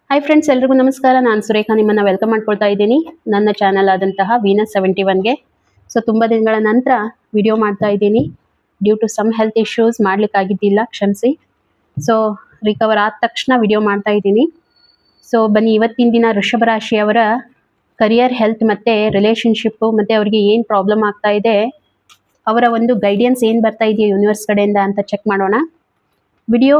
Hi friends, ಎಲ್ರಿಗೂ ನಮಸ್ಕಾರ. ನಾನು ಸುರೇಖಾ ನಿಮ್ಮನ್ನು ವೆಲ್ಕಮ್ ಮಾಡ್ಕೊಳ್ತಾ ಇದ್ದೀನಿ ನನ್ನ ಚಾನಲ್ ಆದಂತಹ ವೀನಸ್ 71ಗೆ. ಸೊ ತುಂಬ ದಿನಗಳ ನಂತರ ವಿಡಿಯೋ ಮಾಡ್ತಾ ಇದ್ದೀನಿ. Due to some health issues ಮಾಡಲಿಕ್ಕಾಗಿದ್ದಿಲ್ಲ, ಕ್ಷಮಿಸಿ. ಸೊ ರಿಕವರ್ ಆದ ತಕ್ಷಣ ವಿಡಿಯೋ ಮಾಡ್ತಾ ಇದ್ದೀನಿ. ಸೊ ಬನ್ನಿ, ಇವತ್ತಿನ ದಿನ ವೃಷಭ ರಾಶಿಯವರ ಕರಿಯರ್, ಹೆಲ್ತ್ ಮತ್ತು ರಿಲೇಷನ್ಶಿಪ್ಪು ಮತ್ತು ಅವರಿಗೆ ಏನು ಪ್ರಾಬ್ಲಮ್ ಆಗ್ತಾ ಇದೆ, ಅವರ ಒಂದು ಗೈಡೆನ್ಸ್ ಏನು ಬರ್ತಾ ಇದೆಯಾ ಯೂನಿವರ್ಸ್ ಕಡೆಯಿಂದ ಅಂತ ಚೆಕ್ ಮಾಡೋಣ. Video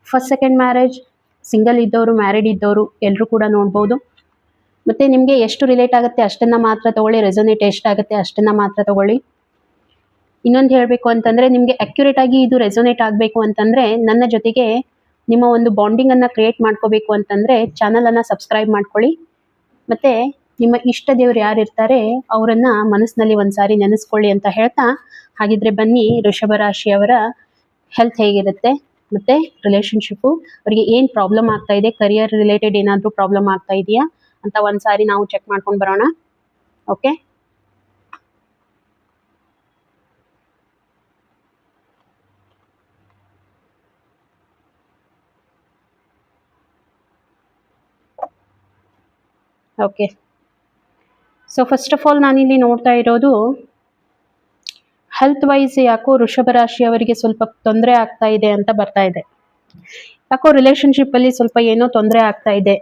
first second marriage, single ಇದ್ದವರು, ಮ್ಯಾರಿಡ್ ಇದ್ದವರು ಎಲ್ಲರೂ ಕೂಡ ನೋಡ್ಬೋದು. ಮತ್ತು ನಿಮಗೆ ಎಷ್ಟು ರಿಲೇಟ್ ಆಗುತ್ತೆ ಅಷ್ಟನ್ನು ಮಾತ್ರ ತೊಗೊಳ್ಳಿ, ರೆಸೊನೇಟ್ ಎಷ್ಟಾಗುತ್ತೆ ಅಷ್ಟನ್ನು ಮಾತ್ರ ತೊಗೊಳ್ಳಿ. ಇನ್ನೊಂದು ಹೇಳಬೇಕು ಅಂತಂದರೆ, ನಿಮಗೆ ಅಕ್ಯುರೇಟ್ ಆಗಿ ಇದು ರೆಸೊನೇಟ್ ಆಗಬೇಕು ಅಂತಂದರೆ ನನ್ನ ಜೊತೆಗೆ ನಿಮ್ಮ ಒಂದು ಬಾಂಡಿಂಗನ್ನು ಕ್ರಿಯೇಟ್ ಮಾಡ್ಕೋಬೇಕು ಅಂತಂದರೆ ಚಾನಲನ್ನು ಸಬ್ಸ್ಕ್ರೈಬ್ ಮಾಡ್ಕೊಳ್ಳಿ. ಮತ್ತು ನಿಮ್ಮ ಇಷ್ಟ ದೇವರು ಯಾರು ಇರ್ತಾರೆ ಅವರನ್ನು ಮನಸ್ಸಿನಲ್ಲಿ ಒಂದು ಸಾರಿ ನೆನೆಸ್ಕೊಳ್ಳಿ ಅಂತ ಹೇಳ್ತಾ, ಹಾಗಿದ್ರೆ ಬನ್ನಿ ವೃಷಭ ರಾಶಿಯವರ ಹೆಲ್ತ್ ಹೇಗಿರುತ್ತೆ ಮತ್ತು ರಿಲೇಷನ್ಶಿಪ್ಪು, ಅವರಿಗೆ ಏನು ಪ್ರಾಬ್ಲಮ್ ಆಗ್ತಾ ಇದೆ, ಕರಿಯರ್ ರಿಲೇಟೆಡ್ ಏನಾದರೂ ಪ್ರಾಬ್ಲಮ್ ಆಗ್ತಾ ಇದೆಯಾ ಅಂತ ಒಂದು ಸಾರಿ ನಾವು ಚೆಕ್ ಮಾಡ್ಕೊಂಡು ಬರೋಣ. Okay, okay. So first of all ನಾನಿಲ್ಲಿ ನೋಡ್ತಾ ಇರೋದು, ಹೆಲ್ತ್ ವೈಸ್ ಯಾಕೋ ವೃಷಭ ರಾಶಿಯವರಿಗೆ ಸ್ವಲ್ಪ ತೊಂದರೆ ಆಗ್ತಾ ಇದೆ ಅಂತ ಬರ್ತಾ ಇದೆ. ಯಾಕೋ ರಿಲೇಷನ್ಶಿಪ್ಪಲ್ಲಿ ಸ್ವಲ್ಪ ಏನೋ ತೊಂದರೆ ಆಗ್ತಾ ಇದೆ.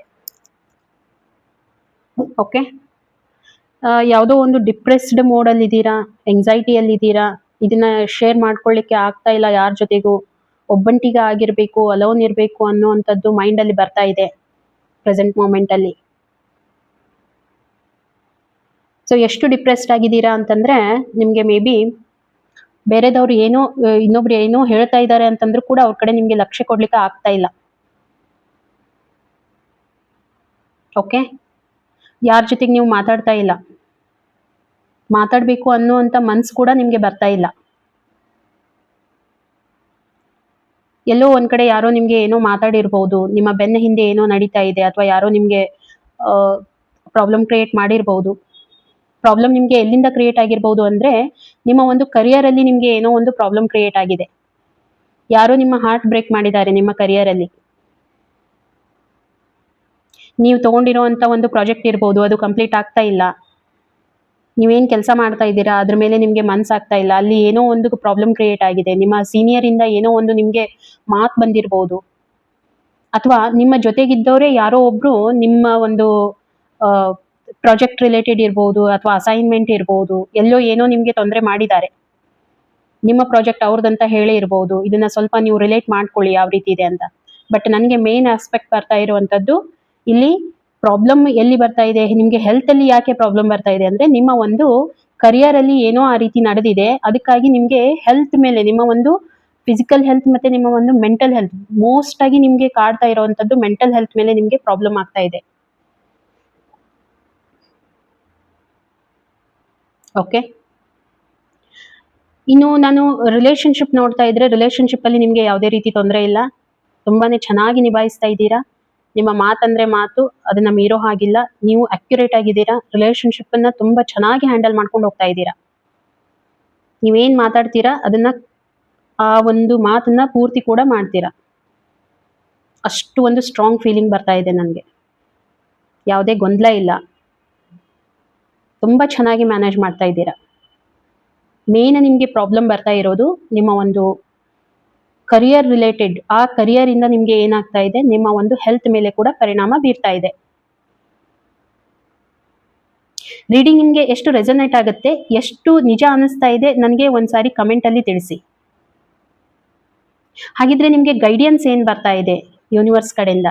ಓಕೆ, ಯಾವುದೋ ಒಂದು ಡಿಪ್ರೆಸ್ಡ್ ಮೋಡಲ್ಲಿದ್ದೀರಾ, ಎಂಗ್ಸೈಟಿಯಲ್ಲಿದ್ದೀರಾ, ಇದನ್ನ ಶೇರ್ ಮಾಡ್ಕೊಳ್ಳಿಕ್ಕೆ ಆಗ್ತಾ ಇಲ್ಲ ಯಾರ ಜೊತೆಗೂ, ಒಬ್ಬಂಟಿಗೆ ಆಗಿರಬೇಕು, ಅಲೋನ್ ಇರಬೇಕು ಅನ್ನೋವಂಥದ್ದು ಮೈಂಡಲ್ಲಿ ಬರ್ತಾ ಇದೆ ಪ್ರೆಸೆಂಟ್ ಮೂಮೆಂಟಲ್ಲಿ. ಸೊ ಎಷ್ಟು ಡಿಪ್ರೆಸ್ಡ್ ಆಗಿದ್ದೀರಾ ಅಂತಂದರೆ, ನಿಮಗೆ ಮೇ ಬಿ ಬೇರೆದವ್ರು ಏನೋ ಇನ್ನೊಬ್ರು ಏನೋ ಹೇಳ್ತಾ ಇದ್ದಾರೆ ಅಂತಂದ್ರೂ ಕೂಡ ಅವ್ರ ಕಡೆ ನಿಮಗೆ ಲಕ್ಷ್ಯ ಕೊಡ್ಲಿಕ್ಕೆ ಆಗ್ತಾ ಇಲ್ಲ. ಓಕೆ, ಯಾರ ಜೊತೆಗೆ ನೀವು ಮಾತಾಡ್ತಾ ಇಲ್ಲ, ಮಾತಾಡಬೇಕು ಅನ್ನುವಂಥ ಮನ್ಸು ಕೂಡ ನಿಮಗೆ ಬರ್ತಾ ಇಲ್ಲ. ಎಲ್ಲೋ ಒಂದು ಕಡೆ ಯಾರೋ ನಿಮಗೆ ಏನೋ ಮಾತಾಡಿರ್ಬೋದು, ನಿಮ್ಮ ಬೆನ್ನ ಹಿಂದೆ ಏನೋ ನಡೀತಾ ಇದೆ, ಅಥವಾ ಯಾರೋ ನಿಮಗೆ ಪ್ರಾಬ್ಲಮ್ ಕ್ರಿಯೇಟ್ ಮಾಡಿರ್ಬೋದು. ಪ್ರಾಬ್ಲಮ್ ನಿಮಗೆ ಎಲ್ಲಿಂದ ಕ್ರಿಯೇಟ್ ಆಗಿರ್ಬೋದು ಅಂದರೆ, ನಿಮ್ಮ ಒಂದು ಕರಿಯರಲ್ಲಿ ನಿಮಗೆ ಏನೋ ಒಂದು ಪ್ರಾಬ್ಲಮ್ ಕ್ರಿಯೇಟ್ ಆಗಿದೆ. ಯಾರೋ ನಿಮ್ಮ ಹಾರ್ಟ್ ಬ್ರೇಕ್ ಮಾಡಿದ್ದಾರೆ ನಿಮ್ಮ ಕರಿಯರಲ್ಲಿ. ನೀವು ತೊಗೊಂಡಿರೋವಂಥ ಒಂದು ಪ್ರಾಜೆಕ್ಟ್ ಇರ್ಬೋದು, ಅದು ಕಂಪ್ಲೀಟ್ ಆಗ್ತಾ ಇಲ್ಲ. ನೀವೇನು ಕೆಲಸ ಮಾಡ್ತಾ ಇದ್ದೀರಾ ಅದ್ರ ಮೇಲೆ ನಿಮಗೆ ಮನಸ್ಸಾಗ್ತಾ ಇಲ್ಲ, ಅಲ್ಲಿ ಏನೋ ಒಂದು ಪ್ರಾಬ್ಲಮ್ ಕ್ರಿಯೇಟ್ ಆಗಿದೆ. ನಿಮ್ಮ ಸೀನಿಯರಿಂದ ಏನೋ ಒಂದು ನಿಮಗೆ ಮಾತು ಬಂದಿರ್ಬೋದು, ಅಥವಾ ನಿಮ್ಮ ಜೊತೆಗಿದ್ದವರೇ ಯಾರೋ ಒಬ್ಬರು ನಿಮ್ಮ ಒಂದು ಪ್ರಾಜೆಕ್ಟ್ ರಿಲೇಟೆಡ್ ಇರ್ಬೋದು, ಅಥವಾ ಅಸೈನ್ಮೆಂಟ್ ಇರ್ಬೋದು, ಎಲ್ಲೋ ಏನೋ ನಿಮಗೆ ತೊಂದರೆ ಮಾಡಿದ್ದಾರೆ. ನಿಮ್ಮ ಪ್ರಾಜೆಕ್ಟ್ ಅವ್ರದ್ದಂತ ಹೇಳೇ ಇರ್ಬೋದು. ಇದನ್ನ ಸ್ವಲ್ಪ ನೀವು ರಿಲೇಟ್ ಮಾಡ್ಕೊಳ್ಳಿ ಯಾವ ರೀತಿ ಇದೆ ಅಂತ. ಬಟ್ ನನಗೆ ಮೇನ್ ಆಸ್ಪೆಕ್ಟ್ ಬರ್ತಾ ಇರುವಂಥದ್ದು, ಇಲ್ಲಿ ಪ್ರಾಬ್ಲಮ್ ಎಲ್ಲಿ ಬರ್ತಾ ಇದೆ, ನಿಮಗೆ ಹೆಲ್ತಲ್ಲಿ ಯಾಕೆ ಪ್ರಾಬ್ಲಮ್ ಬರ್ತಾ ಇದೆ ಅಂದರೆ, ನಿಮ್ಮ ಒಂದು ಕರಿಯರಲ್ಲಿ ಏನೋ ಆ ರೀತಿ ನಡೆದಿದೆ. ಅದಕ್ಕಾಗಿ ನಿಮಗೆ ಹೆಲ್ತ್ ಮೇಲೆ, ನಿಮ್ಮ ಒಂದು ಫಿಸಿಕಲ್ ಹೆಲ್ತ್ ಮತ್ತು ನಿಮ್ಮ ಒಂದು ಮೆಂಟಲ್ ಹೆಲ್ತ್, ಮೋಸ್ಟ್ ಆಗಿ ನಿಮಗೆ ಕಾಡ್ತಾ ಇರುವಂಥದ್ದು ಮೆಂಟಲ್ ಹೆಲ್ತ್ ಮೇಲೆ ನಿಮಗೆ ಪ್ರಾಬ್ಲಮ್ ಆಗ್ತಾ ಇದೆ. ಓಕೆ, ಇನ್ನು ನಾನು ರಿಲೇಷನ್ಶಿಪ್ ನೋಡ್ತಾ ಇದ್ರೆ, ರಿಲೇಷನ್ಶಿಪ್ಪಲ್ಲಿ ನಿಮಗೆ ಯಾವುದೇ ರೀತಿ ತೊಂದರೆ ಇಲ್ಲ, ತುಂಬಾ ಚೆನ್ನಾಗಿ ನಿಭಾಯಿಸ್ತಾ ಇದ್ದೀರಾ. ನಿಮ್ಮ ಮಾತಂದರೆ ಮಾತು, ಅದನ್ನು ಮೀರೋ ಹಾಗಿಲ್ಲ. ನೀವು ಅಕ್ಯುರೇಟ್ ಆಗಿದ್ದೀರಾ, ರಿಲೇಷನ್ಶಿಪ್ಪನ್ನು ತುಂಬ ಚೆನ್ನಾಗಿ ಹ್ಯಾಂಡಲ್ ಮಾಡ್ಕೊಂಡು ಹೋಗ್ತಾ ಇದ್ದೀರಾ. ನೀವೇನು ಮಾತಾಡ್ತೀರಾ ಅದನ್ನು, ಆ ಒಂದು ಮಾತನ್ನು ಪೂರ್ತಿ ಕೂಡ ಮಾಡ್ತೀರಾ. ಅಷ್ಟು ಒಂದು ಸ್ಟ್ರಾಂಗ್ ಫೀಲಿಂಗ್ ಬರ್ತಾ ಇದೆ ನನಗೆ. ಯಾವುದೇ ಗೊಂದಲ ಇಲ್ಲ, ತುಂಬ ಚೆನ್ನಾಗಿ ಮ್ಯಾನೇಜ್ ಮಾಡ್ತಾ ಇದ್ದೀರಾ. ಮೇನ್ ನಿಮಗೆ ಪ್ರಾಬ್ಲಮ್ ಬರ್ತಾ ಇರೋದು ನಿಮ್ಮ ಒಂದು ಕರಿಯರ್ ರಿಲೇಟೆಡ್. ಆ ಕರಿಯರಿಂದ ನಿಮಗೆ ಏನಾಗ್ತಾ ಇದೆ, ನಿಮ್ಮ ಒಂದು ಹೆಲ್ತ್ ಮೇಲೆ ಕೂಡ ಪರಿಣಾಮ ಬೀರ್ತಾ ಇದೆ. ರೀಡಿಂಗ್ ನಿಮಗೆ ಎಷ್ಟು ರೆಸೊನೇಟ್ ಆಗುತ್ತೆ, ಎಷ್ಟು ನಿಜ ಅನ್ನಿಸ್ತಾ ಇದೆ, ನನಗೆ ಒಂದ್ಸಾರಿ ಕಮೆಂಟಲ್ಲಿ ತಿಳಿಸಿ. ಹಾಗಿದ್ರೆ ನಿಮಗೆ ಗೈಡೆನ್ಸ್ ಏನು ಬರ್ತಾ ಇದೆ ಯೂನಿವರ್ಸ್ ಕಡೆಯಿಂದ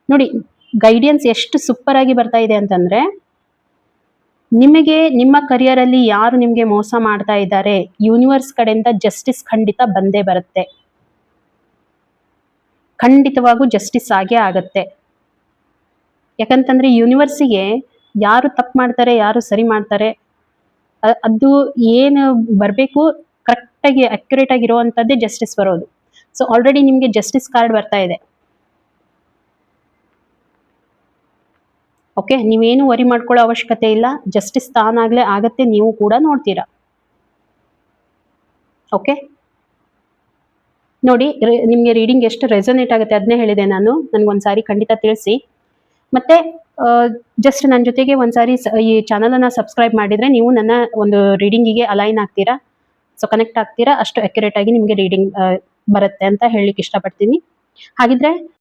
ನೋಡಿ. ಗೈಡೆನ್ಸ್ ಎಷ್ಟು ಸೂಪರ್ ಆಗಿ ಬರ್ತಾ ಇದೆ ಅಂತಂದ್ರೆ, ನಿಮಗೆ ನಿಮ್ಮ ಕರಿಯರಲ್ಲಿ ಯಾರು ನಿಮಗೆ ಮೋಸ ಮಾಡ್ತಾ ಇದ್ದಾರೆ, ಯೂನಿವರ್ಸ್ ಕಡೆಯಿಂದ ಜಸ್ಟಿಸ್ ಖಂಡಿತ ಬಂದೇ ಬರುತ್ತೆ. ಖಂಡಿತವಾಗೂ ಜಸ್ಟಿಸ್ ಆಗೇ ಆಗತ್ತೆ. ಯಾಕಂತಂದ್ರೆ ಯೂನಿವರ್ಸಿಗೆ ಯಾರು ತಪ್ಪು ಮಾಡ್ತಾರೆ, ಯಾರು ಸರಿ ಮಾಡ್ತಾರೆ, ಅದು ಏನು ಬರಬೇಕು, ಕರೆಕ್ಟಾಗಿ ಅಕ್ಯುರೇಟ್ ಆಗಿರುವಂಥದ್ದೇ ಜಸ್ಟಿಸ್ ಬರೋದು. ಸೊ ಆಲ್ರೆಡಿ ನಿಮಗೆ ಜಸ್ಟಿಸ್ ಕಾರ್ಡ್ ಬರ್ತಾ ಇದೆ. ಓಕೆ, ನೀವೇನು ವರಿ ಮಾಡ್ಕೊಳ್ಳೋ ಅವಶ್ಯಕತೆ ಇಲ್ಲ. ಜಸ್ಟಿಸ್ ತಾನಾಗಲೇ ಆಗತ್ತೆ, ನೀವು ಕೂಡ ನೋಡ್ತೀರಾ. ಓಕೆ, ನೋಡಿ ನಿಮಗೆ ರೀಡಿಂಗ್ ಎಷ್ಟು ರೆಸೊನೇಟ್ ಆಗುತ್ತೆ ಅದನ್ನೇ ಹೇಳಿದೆ ನಾನು. ನನಗೊಂದ್ಸಾರಿ ಖಂಡಿತ ತಿಳಿಸಿ. ಮತ್ತೆ ಜಸ್ಟ್ ನನ್ನ ಜೊತೆಗೆ ಒಂದ್ಸಾರಿ ಈ ಚಾನಲನ್ನು ಸಬ್ಸ್ಕ್ರೈಬ್ ಮಾಡಿದರೆ ನೀವು ನನ್ನ ಒಂದು ರೀಡಿಂಗಿಗೆ ಅಲೈನ್ ಆಗ್ತೀರಾ, ಸೊ ಕನೆಕ್ಟ್ ಆಗ್ತೀರಾ. ಅಷ್ಟು ಅಕ್ಯುರೇಟ್ ಆಗಿ ನಿಮಗೆ ರೀಡಿಂಗ್ ಬರುತ್ತೆ ಅಂತ ಹೇಳಲಿಕ್ಕೆ ಇಷ್ಟಪಡ್ತೀನಿ. ಹಾಗಿದ್ರೆ